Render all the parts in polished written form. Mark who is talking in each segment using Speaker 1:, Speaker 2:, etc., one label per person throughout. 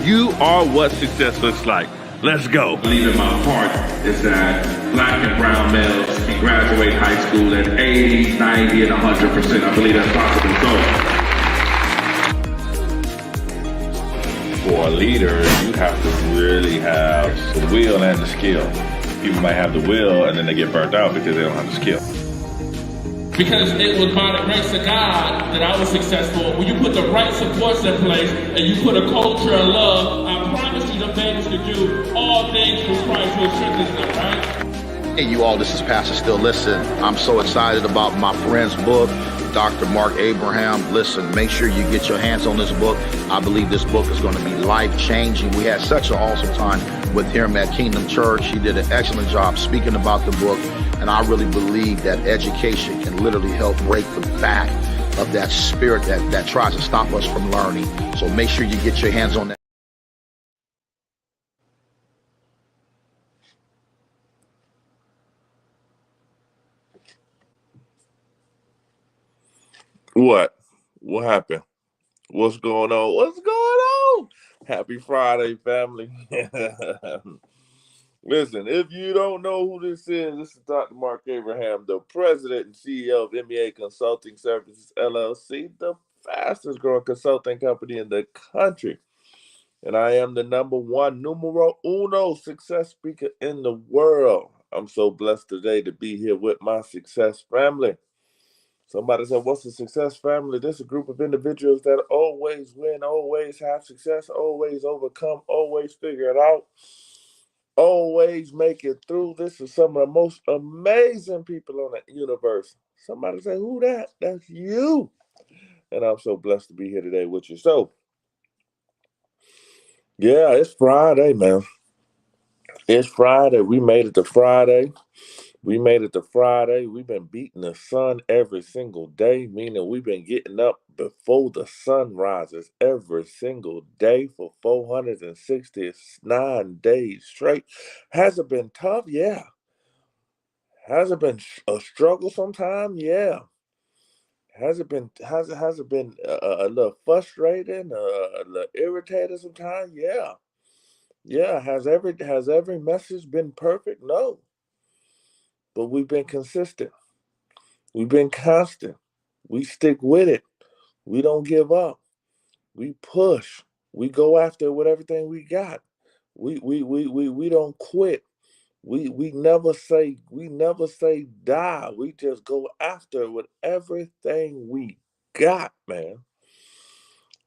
Speaker 1: You are what success looks like. Let's go.
Speaker 2: I believe in my heart is that black and brown males can graduate high school at 80, 90, and 100%. I believe that's possible. So, for a leader, you have to really have the will and the skill. People might have the will and then they get burnt out because they don't have the skill.
Speaker 3: Because it was by the grace of God that I was successful. When you put the right supports in place and you put a culture of love, I promise you the babies can do all things through Christ who strengthens them, right?
Speaker 4: Hey, you all, this is Pastor Still. Listen, I'm so excited about my friend's book, Dr. Mark Abraham. Listen, make sure you get your hands on this book. I believe this book is going to be life-changing. We had such an awesome time with him at Kingdom Church. He did an excellent job speaking about the book. And I really believe that education can literally help break the back of that spirit that tries to stop us from learning. So make sure you get your hands on that.
Speaker 2: What? What happened? What's going on? What's going on? Happy Friday, family. Listen, if you don't know who this is Dr. Mark Abraham, the president and CEO of MEA Consulting Services, LLC, the fastest growing consulting company in the country. And I am the numero uno success speaker in the world. I'm so blessed today to be here with my success family. Somebody said, what's a success family? This is a group of individuals that always win, always have success, always overcome, always figure it out, always make it through. This is some of the most amazing people on the universe. Somebody say, who that? That's you. And I'm so blessed to be here today with you. So, yeah, it's Friday, man. It's Friday. We made it to Friday. We've been beating the sun every single day, meaning we've been getting up before the sun rises every single day for 469 days straight. Has it been tough? Yeah. Has it been a struggle sometime? Yeah. Has it been a little frustrating, a little irritating sometimes? Yeah. Yeah. Has every message been perfect? No. But we've been consistent. We've been constant. We stick with it. We don't give up. We push. We go after it with everything we got. We don't quit. We never say die. We just go after it with everything we got, man.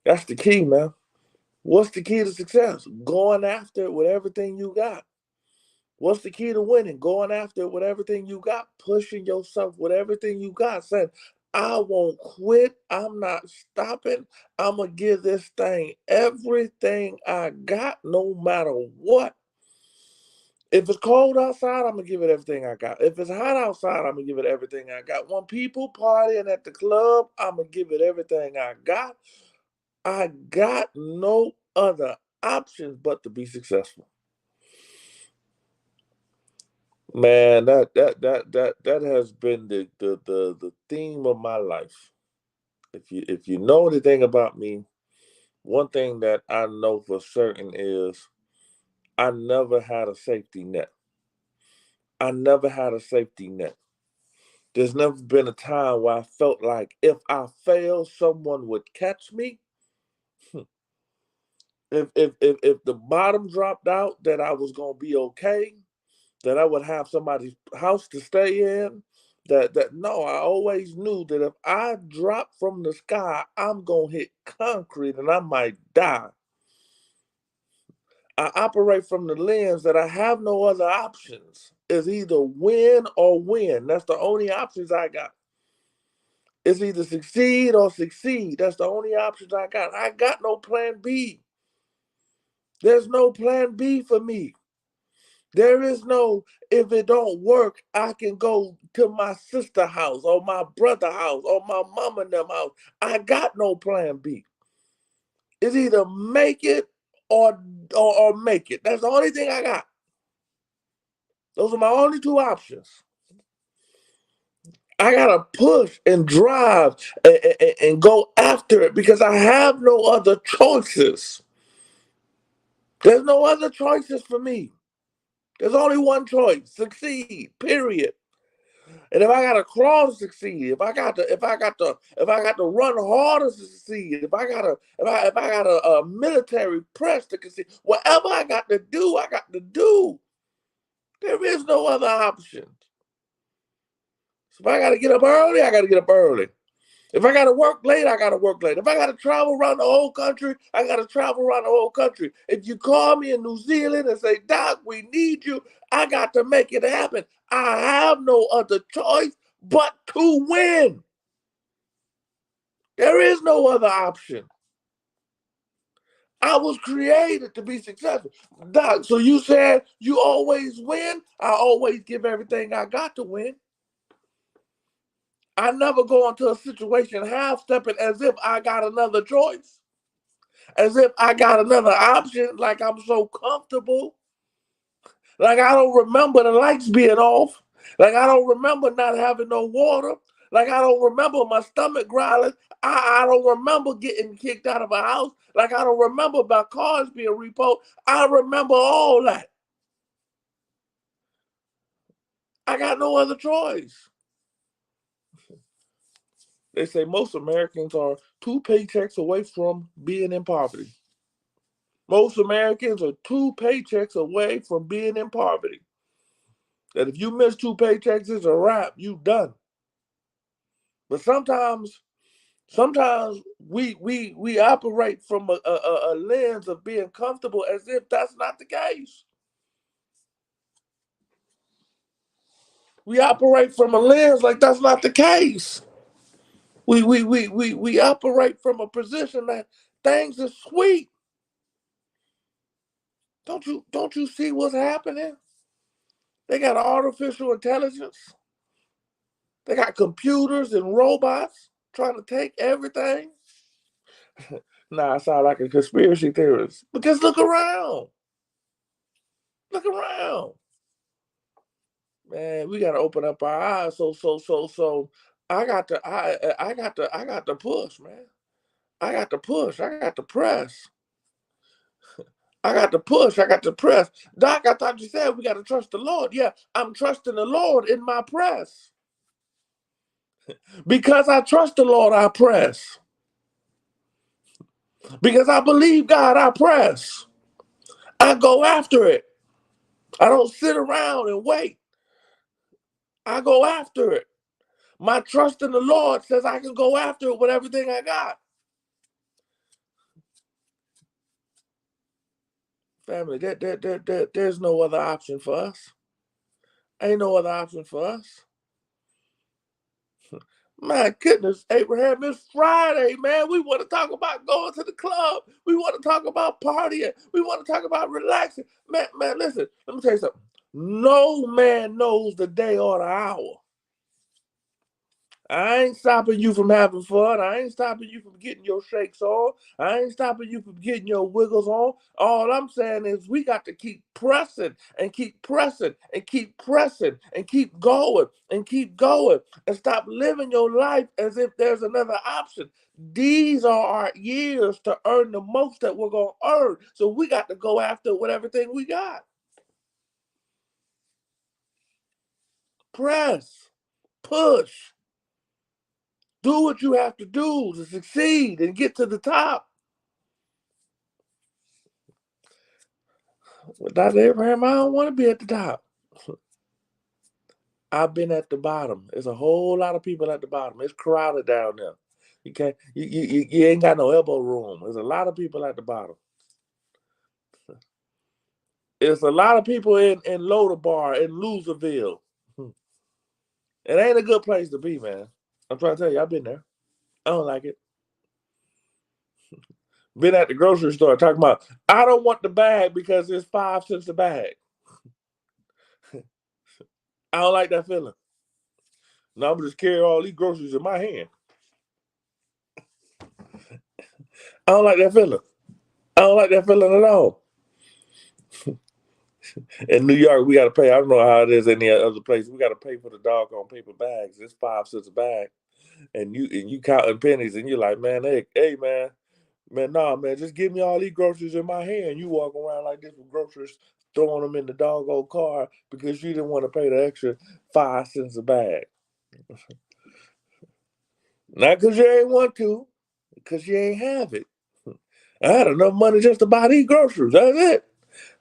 Speaker 2: That's the key, man. What's the key to success? Going after it with everything you got. What's the key to winning? Going after it with everything you got, pushing yourself with everything you got, saying, I won't quit. I'm not stopping. I'm going to give this thing everything I got, no matter what. If it's cold outside, I'm going to give it everything I got. If it's hot outside, I'm going to give it everything I got. When people partying at the club, I'm going to give it everything I got. I got no other options but to be successful. Man, that has been the theme of my life. If you know anything about me, one thing that I know for certain is I never had a safety net. I never had a safety net. There's never been a time where I felt like if I failed, someone would catch me. If the bottom dropped out, that I was gonna be okay. That I would have somebody's house to stay in. No, I always knew that if I drop from the sky, I'm gonna hit concrete and I might die. I operate from the lens that I have no other options. It's either win or win. That's the only options I got. It's either succeed or succeed. That's the only options I got. I got no plan B. There's no plan B for me. There is no, if it don't work, I can go to my sister house or my brother house or my mama and them house. I got no plan B. It's either make it or make it. That's the only thing I got. Those are my only two options. I gotta push and drive and go after it because I have no other choices. There's no other choices for me. There's only one choice: succeed. Period. And if I got to claw to succeed, if I got to run harder to succeed, if I got a military press to succeed, whatever I got to do, I got to do. There is no other option. So if I got to get up early, I got to get up early. If I got to work late, I got to work late. If I got to travel around the whole country, I got to travel around the whole country. If you call me in New Zealand and say, Doc, we need you, I got to make it happen. I have no other choice but to win. There is no other option. I was created to be successful. Doc, so you said you always win? I always give everything I got to win. I never go into a situation half-stepping as if I got another choice, as if I got another option, like I'm so comfortable. Like I don't remember the lights being off. Like I don't remember not having no water. Like I don't remember my stomach growling. I don't remember getting kicked out of a house. Like I don't remember my cars being repoed. I remember all that. I got no other choice. They say most Americans are 2 paychecks away from being in poverty. Most Americans are 2 paychecks away from being in poverty. That if you miss 2 paychecks, it's a wrap. You done. But sometimes we operate from a lens of being comfortable as if that's not the case. We operate from a lens like that's not the case. We operate from a position that things are sweet. Don't you see what's happening? They got artificial intelligence. They got computers and robots trying to take everything. Nah, I sound like a conspiracy theorist. But just look around. Look around. Man, we gotta open up our eyes. So I got to push, man. I got to push. I got to press. I got to push. I got to press. Doc, I thought you said we got to trust the Lord. Yeah, I'm trusting the Lord in my press. Because I trust the Lord, I press. Because I believe God, I press. I go after it. I don't sit around and wait. I go after it. My trust in the Lord says I can go after it with everything I got. Family, there's no other option for us. Ain't no other option for us. My goodness, Abraham, it's Friday, man. We want to talk about going to the club. We want to talk about partying. We want to talk about relaxing. Man, listen, let me tell you something. No man knows the day or the hour. I ain't stopping you from having fun. I ain't stopping you from getting your shakes on. I ain't stopping you from getting your wiggles on. All I'm saying is we got to keep pressing and keep pressing and keep pressing and keep going and stop living your life as if there's another option. These are our years to earn the most that we're going to earn. So we got to go after it with everything we got. Press, push. Do what you have to do to succeed and get to the top. But Dr. Abraham, I don't want to be at the top. I've been at the bottom. There's a whole lot of people at the bottom. It's crowded down there. You can't. You ain't got no elbow room. There's a lot of people at the bottom. There's a lot of people in Lodabar, in Loserville. It ain't a good place to be, man. I'm trying to tell you, I've been there. I don't like it. Been at the grocery store talking about, I don't want the bag because it's 5 cents a bag. I don't like that feeling. Now I'm just carrying all these groceries in my hand. I don't like that feeling. I don't like that feeling at all. In New York, we got to pay. I don't know how it is in any other place. We got to pay for the doggone paper bags. It's 5 cents a bag, and you counting pennies, and you're like, man, hey man, Man, nah, man, just give me all these groceries in my hand. You walk around like this with groceries, throwing them in the doggone car because you didn't want to pay the extra 5 cents a bag. Not because you ain't want to, because you ain't have it. I had enough money just to buy these groceries. That's it.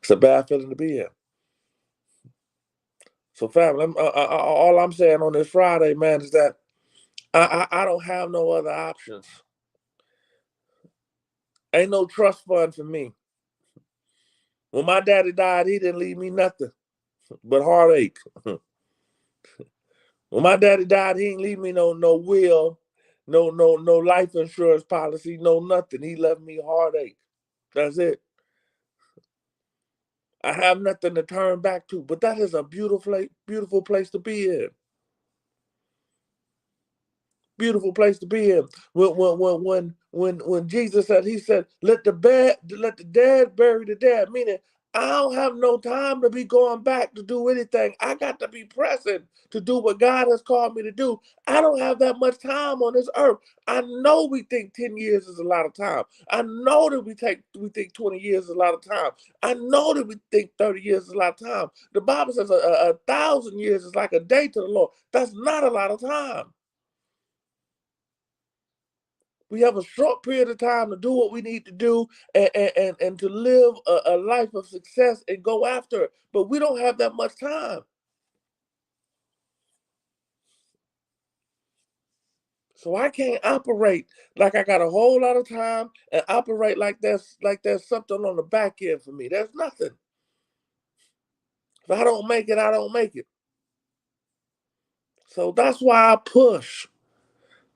Speaker 2: It's a bad feeling to be in. So, family, all I'm saying on this Friday, man, is that I don't have no other options. Ain't no trust fund for me. When my daddy died, he didn't leave me nothing but heartache. When my daddy died, he didn't leave me no will, no life insurance policy, no nothing. He left me heartache. That's it. I have nothing to turn back to, but that is a beautiful place to be in. Beautiful place to be in. When Jesus said, he said, let the dead bury the dead, meaning I don't have no time to be going back to do anything. I got to be present to do what God has called me to do. I don't have that much time on this earth. I know we think 10 years is a lot of time. I know that we think 20 years is a lot of time. I know that we think 30 years is a lot of time. The Bible says 1,000 years is like a day to the Lord. That's not a lot of time. We have a short period of time to do what we need to do and to live a life of success and go after it. But we don't have that much time. So I can't operate like I got a whole lot of time and operate like there's something on the back end for me. There's nothing. If I don't make it, I don't make it. So that's why I push.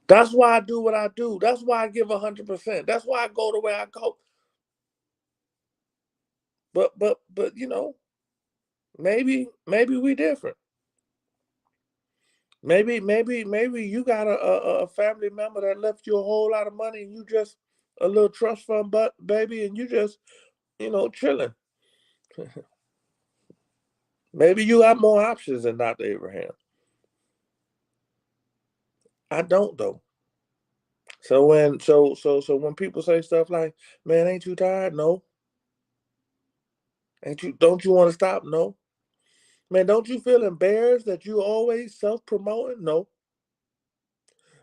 Speaker 2: That's why I do what I do. That's why I give 100%. That's why I go the way I go. But you know, maybe we different. Maybe you got a family member that left you a whole lot of money and you just a little trust fund, but baby, and you just chilling. Maybe you have more options than Dr. Abraham. I don't though. So when people say stuff like, "Man, ain't you tired?" No. Don't you want to stop? No. Man, don't you feel embarrassed that you always self-promoting? No.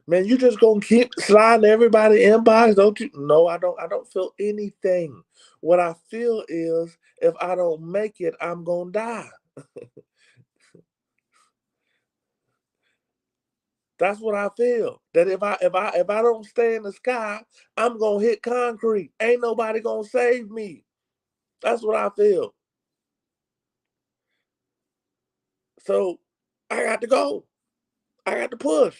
Speaker 2: Man, you just gonna keep sliding everybody inbox, don't you? No, I don't feel anything. What I feel is if I don't make it, I'm gonna die. That's what I feel. That if I don't stay in the sky, I'm gonna hit concrete. Ain't nobody gonna save me. That's what I feel. So I got to go. I got to push.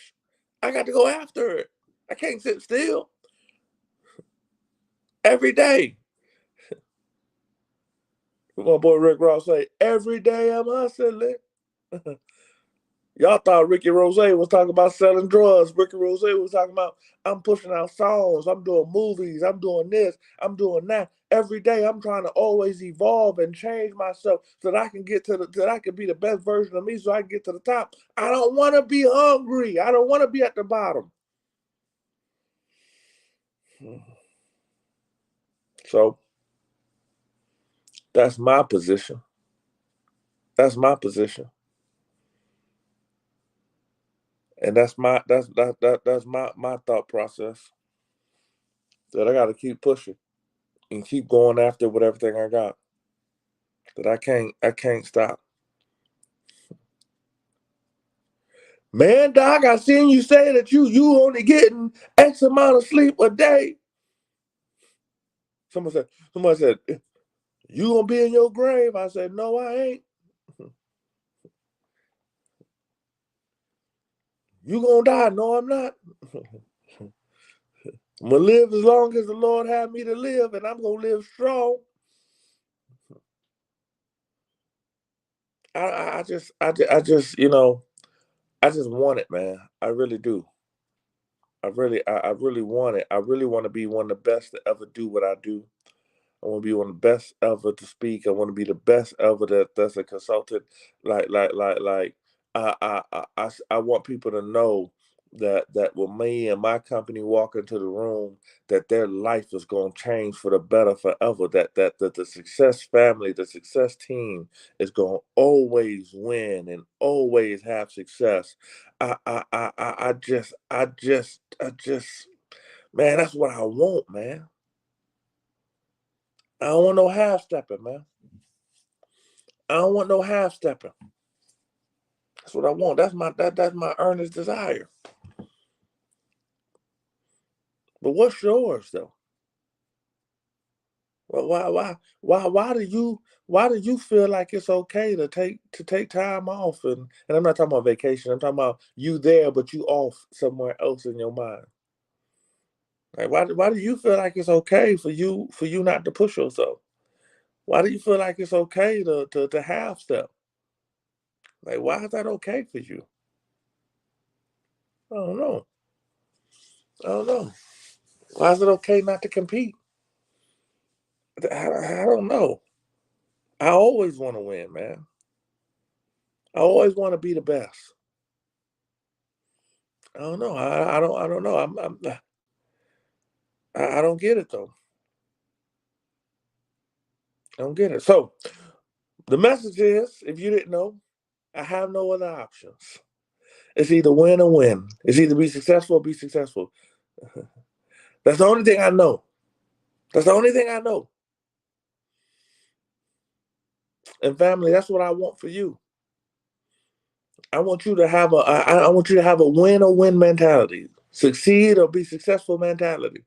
Speaker 2: I got to go after it. I can't sit still. Every day. My boy Rick Ross say, every day I'm hustling. Y'all thought Ricky Rose was talking about selling drugs. Ricky Rose was talking about, I'm pushing out songs, I'm doing movies, I'm doing this, I'm doing that. Every day I'm trying to always evolve and change myself so that I can that I can be the best version of me so I can get to the top. I don't want to be hungry. I don't want to be at the bottom. So that's my position. That's my position. And that's my thought process. That I got to keep pushing and keep going after with everything I got. That I can't stop. Man, Doc, I seen you say that you only getting X amount of sleep a day. Someone said, you gonna be in your grave? I said, no, I ain't. You gonna die? No, I'm not. I'm gonna live as long as the Lord had me to live, and I'm gonna live strong. I just want it, man. I really do. I really want it. I really want to be one of the best to ever do what I do. I want to be one of the best ever to speak. I want to be the best ever that's a consultant. I want people to know that when me and my company walk into the room, that their life is going to change for the better forever. That the success family, the success team is going to always win and always have success. I just, man, that's what I want, man. I don't want no half stepping, man. I don't want no half stepping. That's what I want. That's my earnest desire. But what's yours though? Well, why do you feel like it's okay to take time off? And I'm not talking about vacation. I'm talking about you there, but you off somewhere else in your mind. Like why do you feel like it's okay for you not to push yourself? Why do you feel like it's okay to half step? Like why is that okay for you? I don't know. I don't know. Why is it okay not to compete? I don't know. I always want to win, man. I always want to be the best. I don't know. I don't know. I don't get it though. I don't get it. So the message is, if you didn't know, I have no other options. It's either win or win. It's either be successful or be successful. That's the only thing I know. That's the only thing I know. And family, that's what I want for you. I want you to have a win or win mentality, succeed or be successful mentality.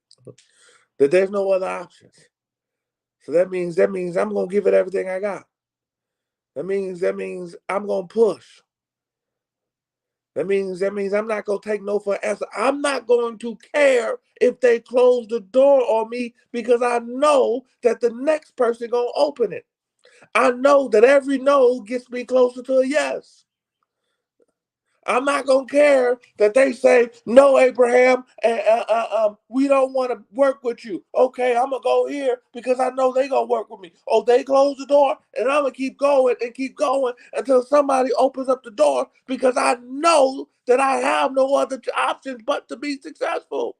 Speaker 2: That there's no other options. So that means I'm gonna give it everything I got. That means I'm gonna push. That means I'm not gonna take no for an answer. I'm not going to care if they close the door on me because I know that the next person gonna open it. I know that every no gets me closer to a yes. I'm not gonna care that they say no, Abraham, we don't want to work with you. Okay, I'm gonna go here because I know they gonna work with me. Oh, they close the door, and I'm gonna keep going and keep going until somebody opens up the door because I know that I have no other options but to be successful.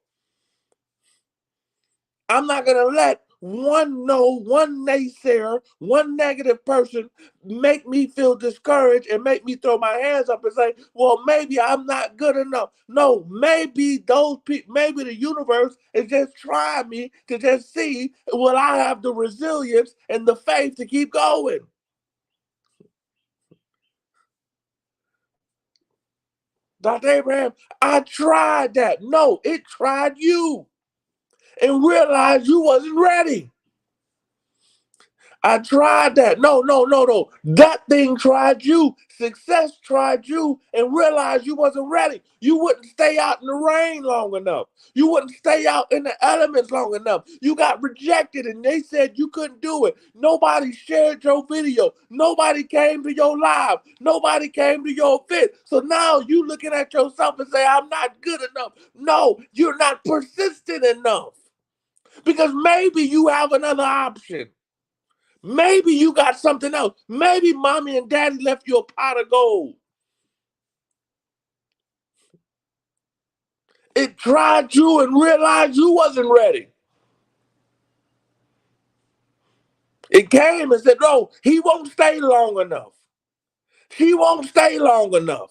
Speaker 2: I'm not going to let one naysayer, one negative person make me feel discouraged and make me throw my hands up and say, well, maybe I'm not good enough. No, maybe those people, maybe the universe is just trying me to just see will I have the resilience and the faith to keep going. Dr. Abraham, I tried that. No, it tried you and realized you wasn't ready. I tried that. No. That thing tried you. Success tried you and realized you wasn't ready. You wouldn't stay out in the rain long enough. You wouldn't stay out in the elements long enough. You got rejected and they said you couldn't do it. Nobody shared your video. Nobody came to your live. Nobody came to your event. So now you looking at yourself and say, I'm not good enough. No, you're not persistent enough. Because maybe you have another option. Maybe you got something else. Maybe mommy and daddy left you a pot of gold. It tried you and realized you wasn't ready. It came and said, no, he won't stay long enough. She won't stay long enough.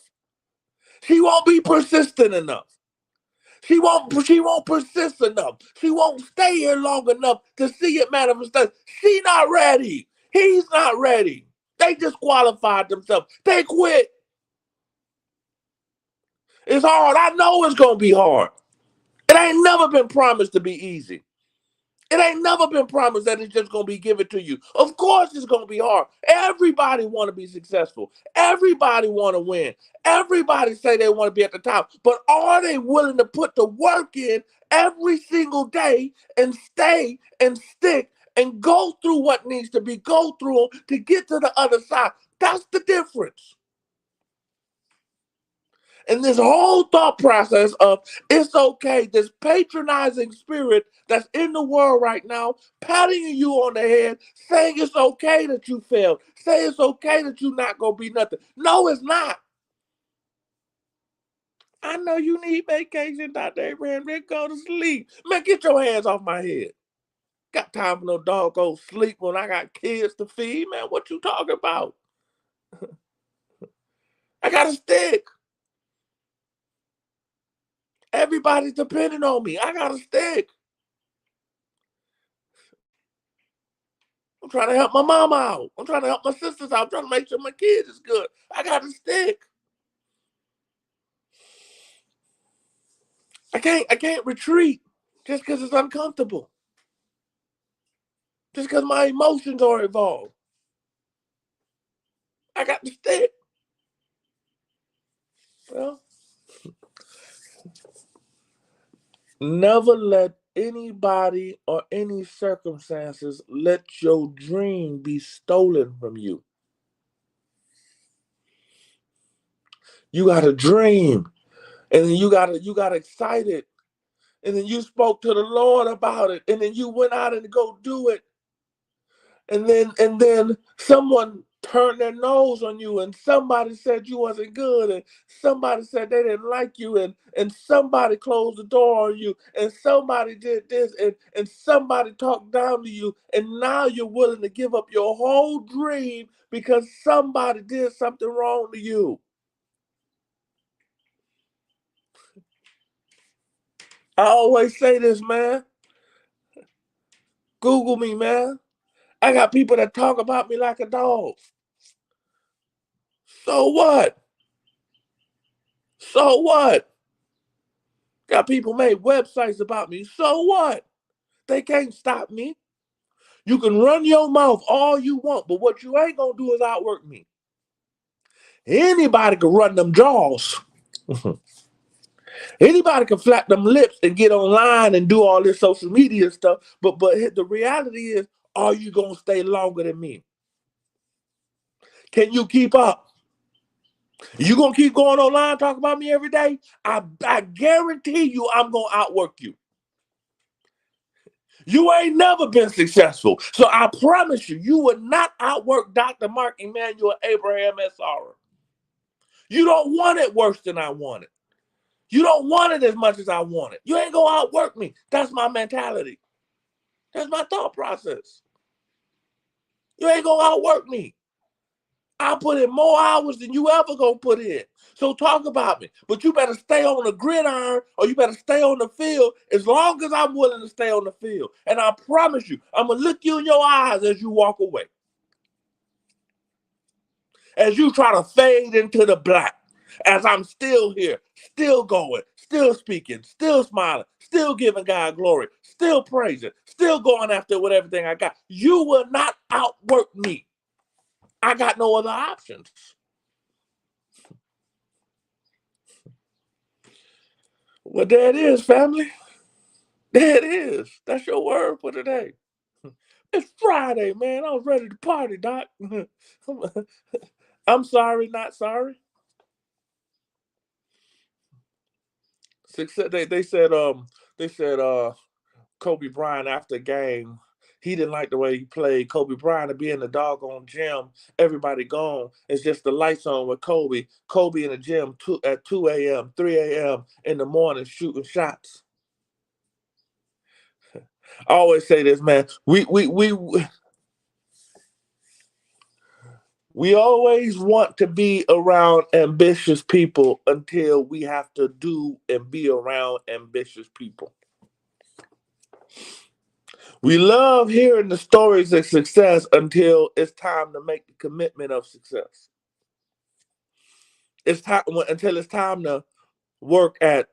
Speaker 2: She won't be persistent enough. She won't persist enough. She won't stay here long enough to see it manifest. She's not ready. He's not ready. They disqualified themselves. They quit. It's hard. I know it's going to be hard. It ain't never been promised to be easy. It ain't never been promised that it's just going to be given to you. Of course it's going to be hard. Everybody want to be successful. Everybody want to win. Everybody say they want to be at the top. But are they willing to put the work in every single day and stay and stick and go through what needs to be go through to get to the other side? That's the difference. And this whole thought process of it's okay, this patronizing spirit that's in the world right now, patting you on the head, saying it's okay that you failed, say it's okay that you're not going to be nothing. No, it's not. I know you need vacation, Dr. Abraham. Then go to sleep. Man, get your hands off my head. Got time for no doggone sleep when I got kids to feed, man. What you talking about? I got a stick. Everybody's depending on me. I got a stick. I'm trying to help my mama out. I'm trying to help my sisters out. I'm trying to make sure my kids is good. I got a stick. I can't retreat just because it's uncomfortable. Just because my emotions are involved. I got the stick. Well, never let anybody or any circumstances let your dream be stolen from you. You got a dream, and then you got excited, and then you spoke to the Lord about it, and then you went out and go do it, and then someone turned their nose on you, and somebody said you wasn't good, and somebody said they didn't like you, and somebody closed the door on you, and somebody did this, and somebody talked down to you, and now you're willing to give up your whole dream because somebody did something wrong to you. I always say this, man. Google me, man. I got people that talk about me like a dog. So what? So what? Got people made websites about me. So what? They can't stop me. You can run your mouth all you want, but what you ain't gonna do is outwork me. Anybody can run them jaws. Anybody can flap them lips and get online and do all this social media stuff. But the reality is, are you gonna stay longer than me? Can you keep up? You gonna keep going online talking about me every day? I guarantee you I'm gonna outwork you. You ain't never been successful. So I promise you, you will not outwork Dr. Mark Emanuel Abraham S.R. You don't want it worse than I want it. You don't want it as much as I want it. You ain't gonna outwork me. That's my mentality. That's my thought process. You ain't gonna outwork me. I put in more hours than you ever gonna put in. So talk about me. But you better stay on the gridiron or you better stay on the field as long as I'm willing to stay on the field. And I promise you, I'm gonna look you in your eyes as you walk away. As you try to fade into the black. As I'm still here, still going, still speaking, still smiling, still giving God glory, still praising, still going after with everything I got. You will not outwork me. I got no other options. Well, there it is, family. There it is. That's your word for today. It's Friday, man. I was ready to party, Doc. I'm sorry, not sorry. They said Kobe Bryant after the game, he didn't like the way he played. Kobe Bryant to be in the doggone gym, everybody gone. It's just the lights on with Kobe. Kobe in the gym at 2 a.m., 3 a.m. in the morning shooting shots. I always say this, man. We always want to be around ambitious people until we have to do and be around ambitious people. We love hearing the stories of success until it's time to make the commitment of success. It's time until it's time to work at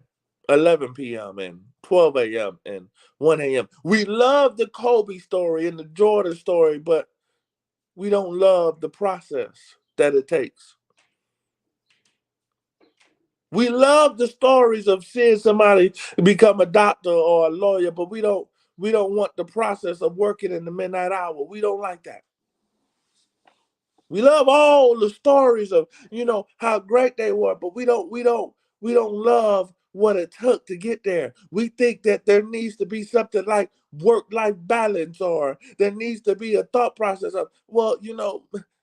Speaker 2: 11 p.m. and 12 a.m. and 1 a.m. We love the Kobe story and the Jordan story, but we don't love the process that it takes. We love the stories of seeing somebody become a doctor or a lawyer, but we don't want the process of working in the midnight hour. We don't like that. We love all the stories of, how great they were, but we don't love what it took to get there. We think that there needs to be something like work-life balance, or there needs to be a thought process of,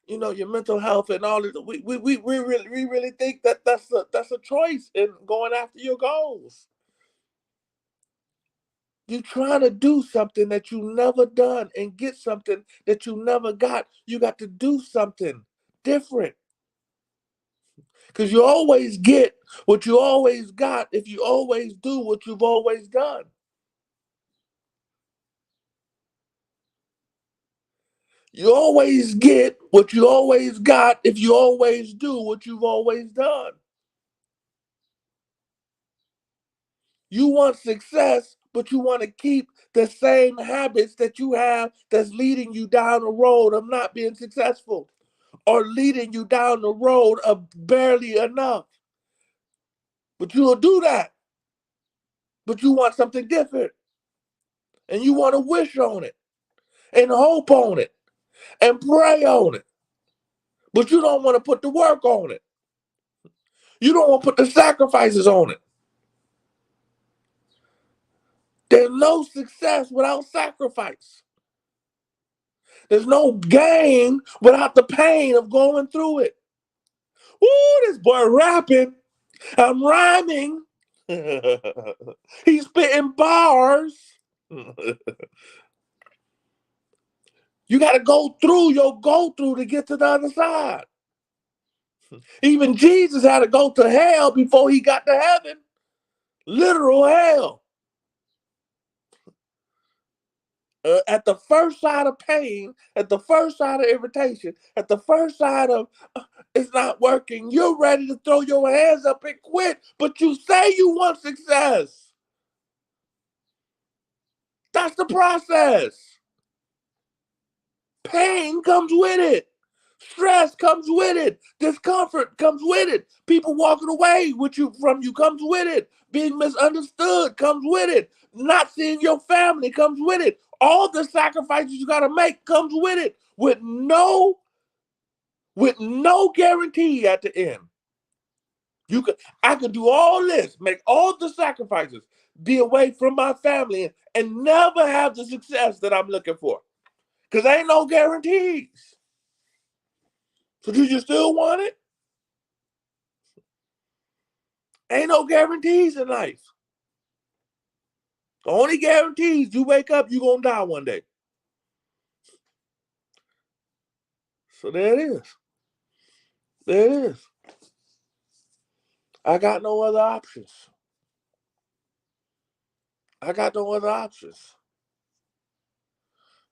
Speaker 2: your mental health and all this. We really think that that's a choice in going after your goals. You trying to do something that you never done and get something that you never got. You got to do something different. Because you always get what you always got if you always do what you've always done. You always get what you always got if you always do what you've always done. You want success, but you want to keep the same habits that you have that's leading you down the road of not being successful or leading you down the road of barely enough. But you will do that. But you want something different. And you want to wish on it and hope on it and pray on it. But you don't want to put the work on it. You don't want to put the sacrifices on it. There's no success without sacrifice. There's no gain without the pain of going through it. Ooh, this boy rapping. I'm rhyming. He's spitting bars. You got to go through your go-through to get to the other side. Even Jesus had to go to hell before he got to heaven. Literal hell. At the first sign of pain, at the first sign of irritation, at the first sign of it's not working, you're ready to throw your hands up and quit, but you say you want success. That's the process. Pain comes with it. Stress comes with it. Discomfort comes with it. People walking away from you comes with it. Being misunderstood comes with it. Not seeing your family comes with it. All the sacrifices you got to make comes with it. With no guarantee at the end. I could do all this, make all the sacrifices, be away from my family, and never have the success that I'm looking for. Because ain't no guarantees. So do you still want it? Ain't no guarantees in life. The only guarantees, you wake up, you're going to die one day. So there it is. There it is. I got no other options. I got no other options.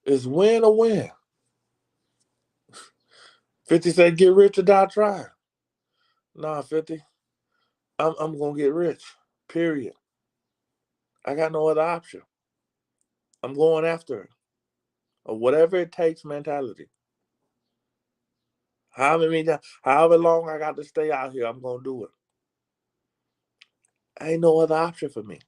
Speaker 2: It's win or win. 50 said, get rich or die trying. Nah, 50. I'm going to get rich. Period. I got no other option. I'm going after it. Or whatever it takes mentality. However long I got to stay out here, I'm going to do it. Ain't no other option for me.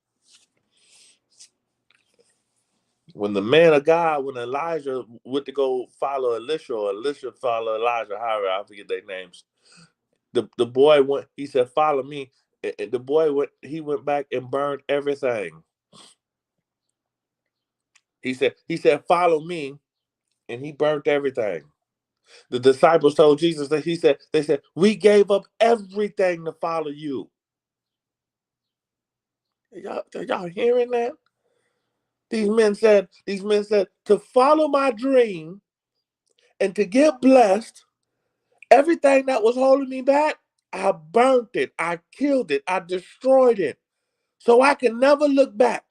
Speaker 2: When the man of God, when Elijah went to go follow Elisha, or Elisha follow Elijah, however, I forget their names. The boy went, he said, follow me. And the boy went back and burned everything. He said, follow me, and he burnt everything. The disciples told Jesus that they said, we gave up everything to follow you. Are y'all hearing that? These men said, to follow my dream and to get blessed, everything that was holding me back, I burnt it, I killed it, I destroyed it. So I can never look back.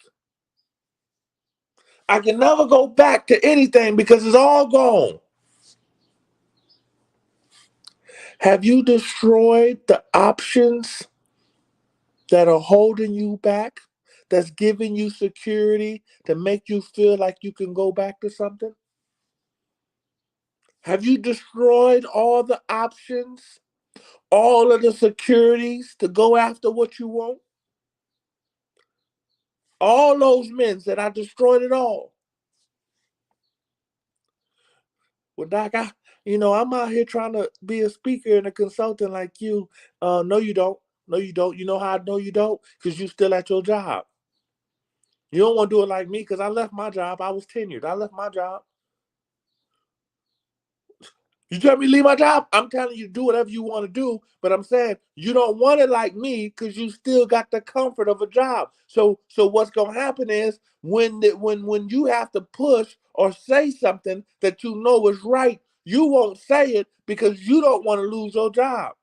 Speaker 2: I can never go back to anything because it's all gone. Have you destroyed the options that are holding you back, that's giving you security to make you feel like you can go back to something? Have you destroyed all the options, all of the securities to go after what you want? All those men said, I destroyed it all. Well, Doc, I'm out here trying to be a speaker and a consultant like you. No, you don't. No, you don't. You know how I know you don't? Because you still at your job. You don't want to do it like me because I left my job. I was tenured. I left my job. You tell me to leave my job, I'm telling you to do whatever you want to do, but I'm saying you don't want it like me because you still got the comfort of a job. So what's gonna happen is when you have to push or say something that you know is right, you won't say it because you don't want to lose your job.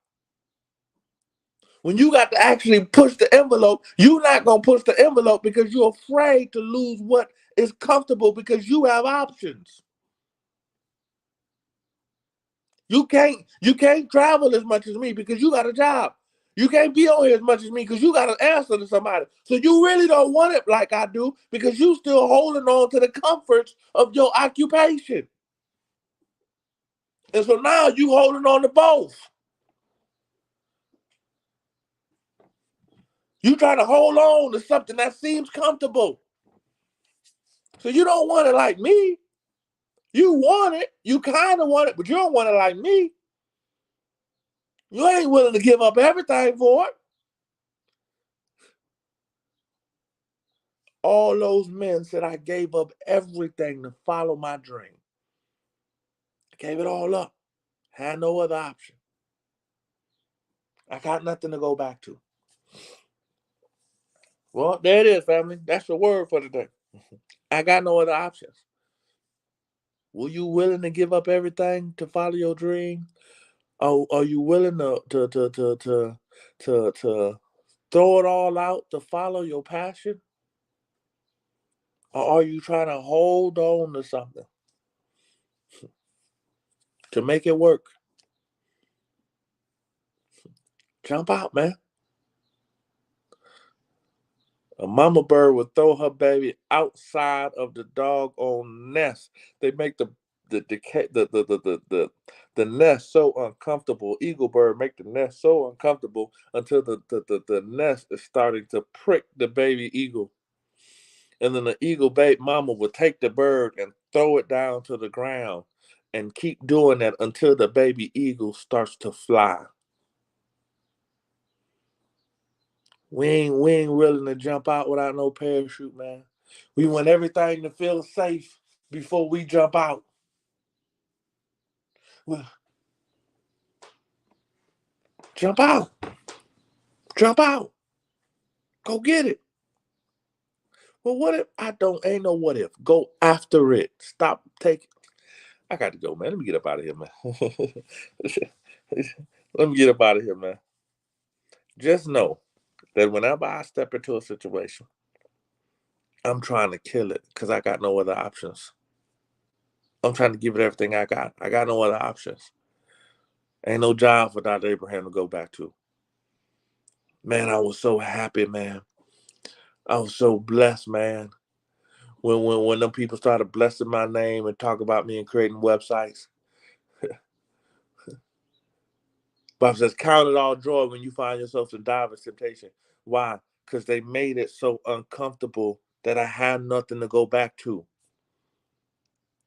Speaker 2: When you got to actually push the envelope, you're not gonna push the envelope because you're afraid to lose what is comfortable because you have options. You can't travel as much as me because you got a job. You can't be on here as much as me because you got to answer to somebody. So you really don't want it like I do because you still holding on to the comforts of your occupation. And so now you holding on to both. You trying to hold on to something that seems comfortable. So you don't want it like me. You want it. You kind of want it, but you don't want it like me. You ain't willing to give up everything for it. All those men said, I gave up everything to follow my dream. I gave it all up. Had no other option. I got nothing to go back to. Well, there it is, family. That's the word for today. I got no other options. Were you willing to give up everything to follow your dream? Are you willing to throw it all out to follow your passion? Or are you trying to hold on to something to make it work? Jump out, man. A mama bird would throw her baby outside of the doggone nest. They make the nest so uncomfortable. Eagle bird make the nest so uncomfortable until the nest is starting to prick the baby eagle. And then the eagle baby mama would take the bird and throw it down to the ground and keep doing that until the baby eagle starts to fly. We ain't willing to jump out without no parachute, man. We want everything to feel safe before we jump out. Well, jump out. Jump out. Go get it. Well, what if ain't no what if. Go after it. Stop taking. I got to go, man. Let me get up out of here, man. Let me get up out of here, man. Just know that whenever I step into a situation, I'm trying to kill it because I got no other options. I'm trying to give it everything I got. I got no other options. Ain't no job for Dr. Abraham to go back to. Man, I was so happy, man. I was so blessed, man. When them people started blessing my name and talk about me and creating websites. Bible says, count it all joy when you find yourself in diverse temptation. Why? Because they made it so uncomfortable that I had nothing to go back to.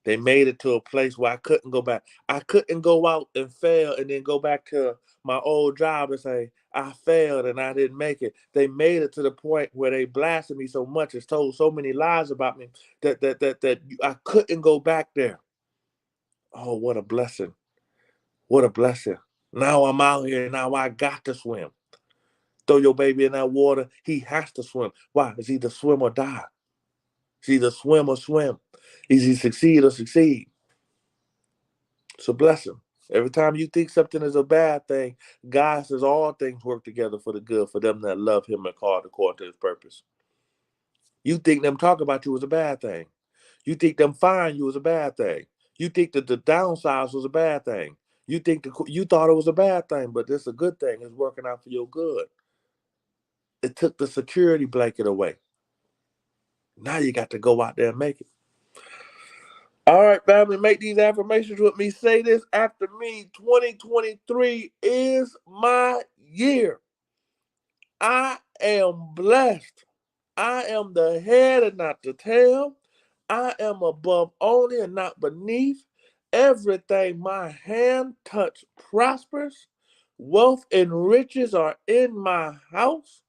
Speaker 2: They made it to a place where I couldn't go back. I couldn't go out and fail and then go back to my old job and say, I failed and I didn't make it. They made it to the point where they blasted me so much and told so many lies about me that I couldn't go back there. Oh, what a blessing. What a blessing. Now I'm out here. Now I got to swim. Throw your baby in that water. He has to swim. Why? It's either swim or die. It's either swim or swim. It's either succeed or succeed. So bless him. Every time you think something is a bad thing, God says all things work together for the good for them that love him and called according to his purpose. You think them talk about you was a bad thing. You think them firing you was a bad thing. You think that the downsides was a bad thing. You thought it was a bad thing, but it's a good thing. It's working out for your good. It took the security blanket away. Now you got to go out there and make it. All right, family, make these affirmations with me. Say this after me. 2023 is my year. I am blessed. I am the head and not the tail. I am above only and not beneath. Everything my hand touch prospers. Wealth and riches are in my house.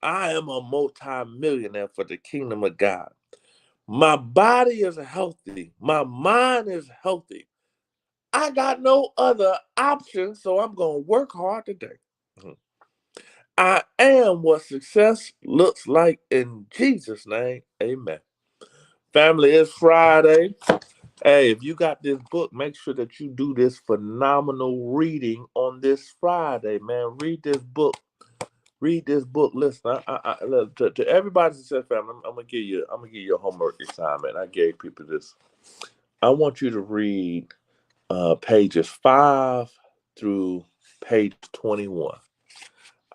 Speaker 2: I am a multi-millionaire for the kingdom of God. My body is healthy. My mind is healthy. I got no other option, so I'm going to work hard today. I am what success looks like in Jesus' name. Amen. Family, it's Friday. Hey, if you got this book, make sure that you do this phenomenal reading on this Friday, man. Read this book. Read this book. Listen, to everybody success family, I'm gonna give you a homework assignment. I gave people this. I want you to read pages 5 through page 21.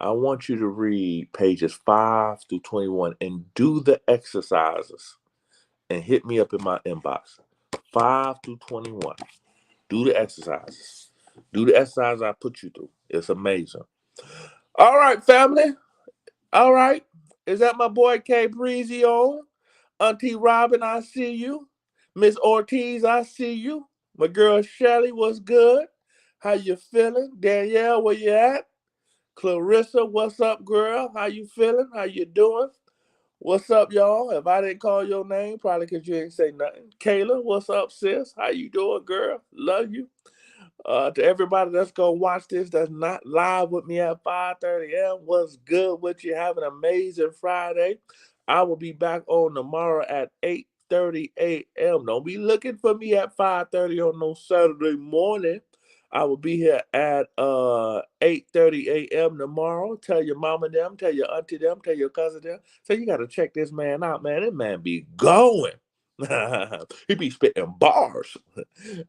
Speaker 2: I want you to read pages 5 through 21 and do the exercises and hit me up in my inbox. 5 through 21. Do the exercises. Do the exercise I put you through. It's amazing. All right, family. All right. Is that my boy K Breezy on? Auntie Robin, I see you. Miss Ortiz, I see you. My girl Shelly, what's good? How you feeling? Danielle, where you at? Clarissa, what's up, girl? How you feeling? How you doing? What's up, y'all? If I didn't call your name, probably because you didn't say nothing. Kayla, what's up, sis? How you doing, girl? Love you. To everybody that's going to watch this that's not live with me at 5:30 a.m., what's good with you? Have an amazing Friday. I will be back on tomorrow at 8:30 a.m. Don't be looking for me at 5:30 on no Saturday morning. I will be here at 8:30 a.m. tomorrow. Tell your mama them, tell your auntie them, tell your cousin them. So you got to check this man out, man. This man be going. He be spitting bars.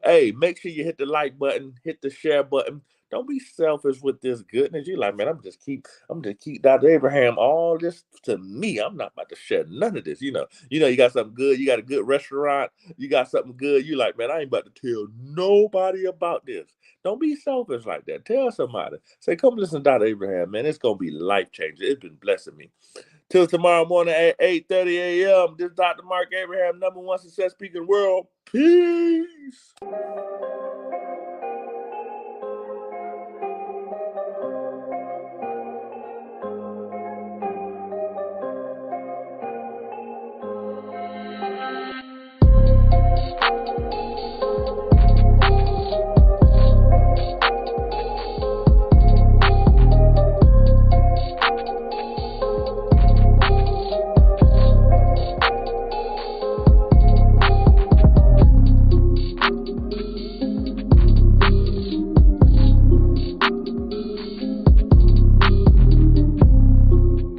Speaker 2: Hey, make sure you hit the like button, hit the share button. Don't be selfish with this goodness. You like, man, I'm just keep Dr. Abraham all this to me. I'm not about to share none of this. You know, you got something good, you got a good restaurant, you got something good. You like, man, I ain't about to tell nobody about this. Don't be selfish like that. Tell somebody. Say, come listen to Dr. Abraham, man. It's gonna be life changing. It's been blessing me. Till tomorrow morning at 8:30 a.m. This is Dr. Mark Abraham, #1 success speaker in the world. Peace.